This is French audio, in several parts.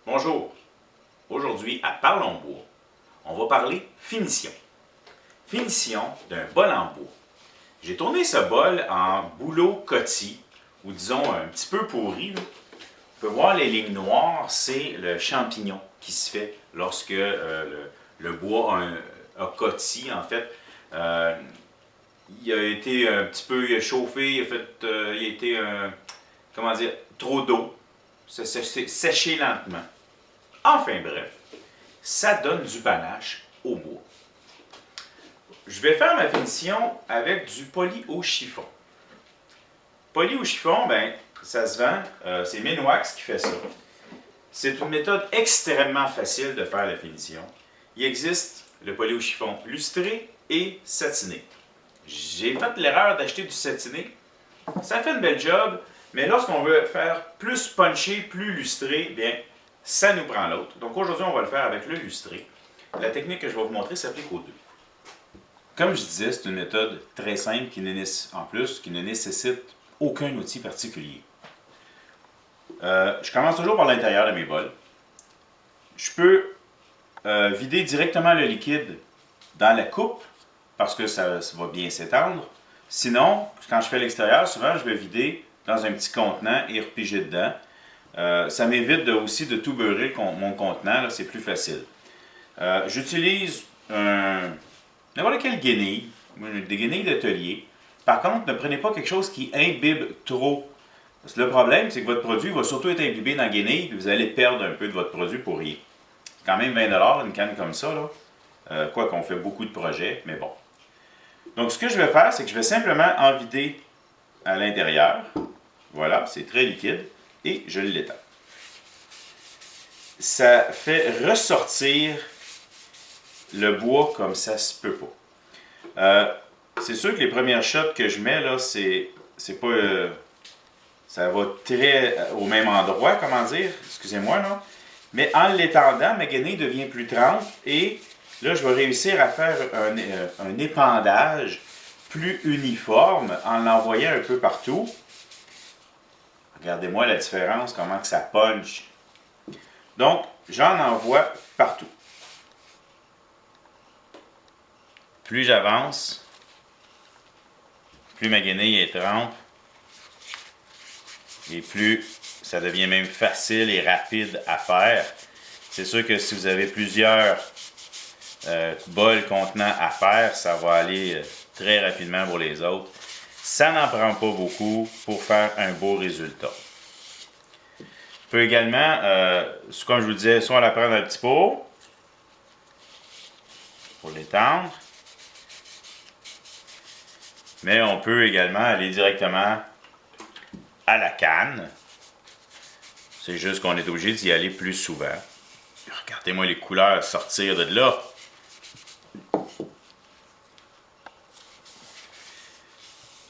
Bonjour, aujourd'hui à Parlons Bois, on va parler finition. Finition d'un bol en bois. J'ai tourné ce bol en bouleau coty, ou disons un petit peu pourri. Là. On peut voir les lignes noires, c'est le champignon qui se fait lorsque le bois a coty en fait. Il a été un petit peu chauffé, il a été, comment dire, trop d'eau, séché lentement. Enfin bref, ça donne du panache au bois. Je vais faire ma finition avec du poli au chiffon. Poli au chiffon, ben, ça se vend, c'est Minwax qui fait ça. C'est une méthode extrêmement facile de faire la finition. Il existe le poli au chiffon lustré et satiné. J'ai fait l'erreur d'acheter du satiné. Ça fait une belle job, mais lorsqu'on veut faire plus punché, plus lustré, bien, ça nous prend l'autre. Donc aujourd'hui, on va le faire avec le lustré. La technique que je vais vous montrer s'applique aux deux. Comme je disais, c'est une méthode très simple qui ne nécessite aucun outil particulier. Je commence toujours par l'intérieur de mes bols. Je peux vider directement le liquide dans la coupe parce que ça va bien s'étendre. Sinon, quand je fais l'extérieur, souvent je vais vider dans un petit contenant et repiger dedans. Ça m'évite aussi de tout beurrer mon contenant, c'est plus facile. J'utilise n'importe quelle guenille, des guenilles d'atelier. Par contre, ne prenez pas quelque chose qui imbibe trop. Parce que le problème, c'est que votre produit va surtout être imbibé dans la guenille, puis vous allez perdre un peu de votre produit pour rien. C'est quand même 20$ une canne comme ça, là. Quoi qu'on fait beaucoup de projets, mais bon. Donc, ce que je vais faire, c'est que je vais simplement en vider à l'intérieur. Voilà, c'est très liquide. Et je l'étends. Ça fait ressortir le bois comme ça se peut pas. C'est sûr que les premières shots que je mets, là, c'est pas... ça va très au même endroit, comment dire, excusez-moi, là. Mais en l'étendant, ma guenille devient plus trempe et là, je vais réussir à faire un épandage plus uniforme en l'envoyant un peu partout. Regardez-moi la différence, comment que ça punch. Donc, j'en envoie partout. Plus j'avance, plus ma guenille est trempe, et plus ça devient même facile et rapide à faire. C'est sûr que si vous avez plusieurs bols contenant à faire, ça va aller très rapidement pour les autres. Ça n'en prend pas beaucoup pour faire un beau résultat. On peut également, comme je vous disais, soit on la prend dans le petit pot pour l'étendre, mais on peut également aller directement à la canne. C'est juste qu'on est obligé d'y aller plus souvent. Regardez-moi les couleurs sortir de là.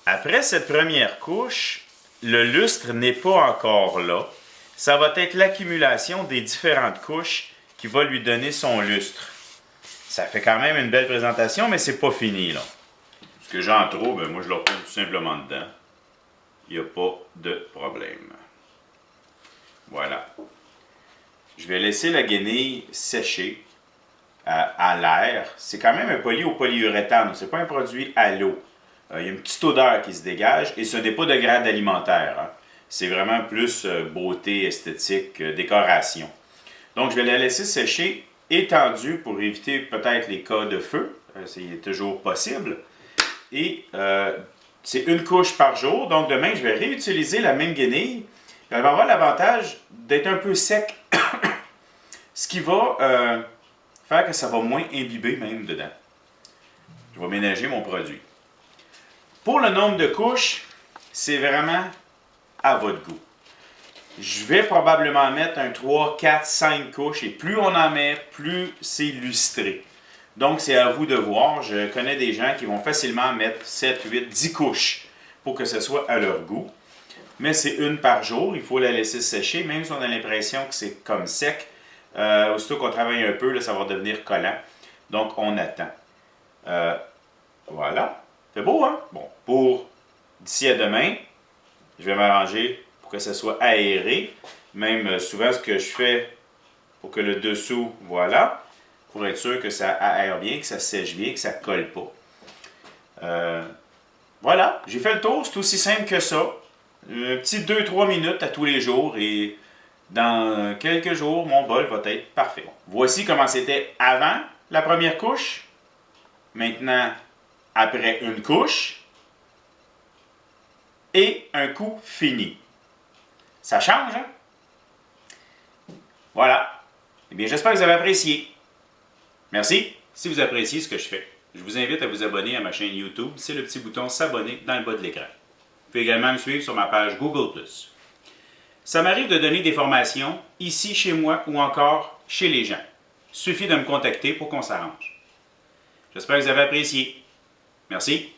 Après cette première couche, le lustre n'est pas encore là. Ça va être l'accumulation des différentes couches qui va lui donner son lustre. Ça fait quand même une belle présentation, mais c'est pas fini, là. Ce que j'en trouve, moi je le retourne tout simplement dedans. Il n'y a pas de problème. Voilà. Je vais laisser la guenille sécher à l'air. C'est quand même un poli au polyuréthane. Ce n'est pas un produit à l'eau. Il y a une petite odeur qui se dégage et ce n'est pas de grade alimentaire. Hein. C'est vraiment plus beauté, esthétique, décoration. Donc, je vais la laisser sécher étendue pour éviter peut-être les cas de feu. C'est toujours possible. Et c'est une couche par jour. Donc, demain, je vais réutiliser la même guenille. Elle va avoir l'avantage d'être un peu sec. Ce qui va faire que ça va moins imbiber même dedans. Je vais ménager mon produit. Pour le nombre de couches, c'est vraiment à votre goût. Je vais probablement mettre un 3, 4, 5 couches et plus on en met, plus c'est lustré. Donc c'est à vous de voir. Je connais des gens qui vont facilement mettre 7, 8, 10 couches pour que ce soit à leur goût. Mais c'est une par jour, il faut la laisser sécher, même si on a l'impression que c'est comme sec. Aussitôt qu'on travaille un peu, là, ça va devenir collant. Donc on attend. Voilà. C'est beau, hein? Bon, pour d'ici à demain, je vais m'arranger pour que ça soit aéré. Même souvent, ce que je fais pour que le dessous, voilà, pour être sûr que ça aère bien, que ça sèche bien, que ça ne colle pas. Voilà, j'ai fait le tour, c'est aussi simple que ça. Un petit 2-3 minutes à tous les jours et dans quelques jours, mon bol va être parfait. Voici comment c'était avant la première couche. Maintenant, après une couche et un coup fini. Ça change, hein? Voilà. Eh bien, j'espère que vous avez apprécié. Merci. Si vous appréciez ce que je fais, je vous invite à vous abonner à ma chaîne YouTube. C'est le petit bouton s'abonner dans le bas de l'écran. Vous pouvez également me suivre sur ma page Google+. Ça m'arrive de donner des formations ici chez moi ou encore chez les gens. Il suffit de me contacter pour qu'on s'arrange. J'espère que vous avez apprécié. Merci.